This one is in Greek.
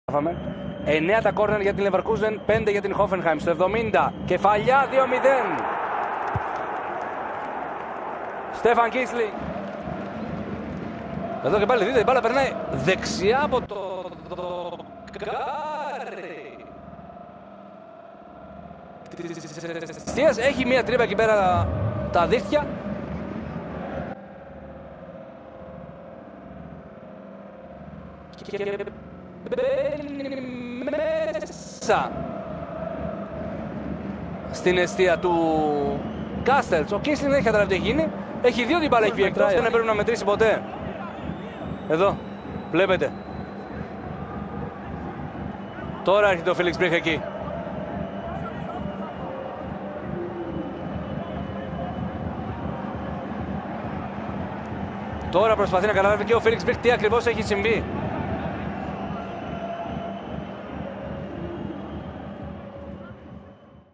9 τα κόρνερ για την Leverkusen, 5 για την Hoffenheim. Στο 70, κεφαλιά 2-0. Στέφαν Κίσλι. Εδώ και πάλι δείτε, η μπάλα περνάει δεξιά από το δοκάρι. Έχει μία τρύπα εκεί πέρα τα δίχτυα. Και μπαίνει μέσα στην αιστεία του Κάστελτς. Ο Κίσλιν δεν έχει καταλάβει τι έχει γίνει. Έχει δει ότι η μπάλα έχει βγει εκτός, δεν πρέπει να μετρήσει ποτέ. Εδώ, βλέπετε. Τώρα έρχεται ο Φίλιξ Μπριχ εκεί. Τώρα προσπαθεί να καταλάβει και ο Φίλιξ Μπριχ τι ακριβώς έχει συμβεί.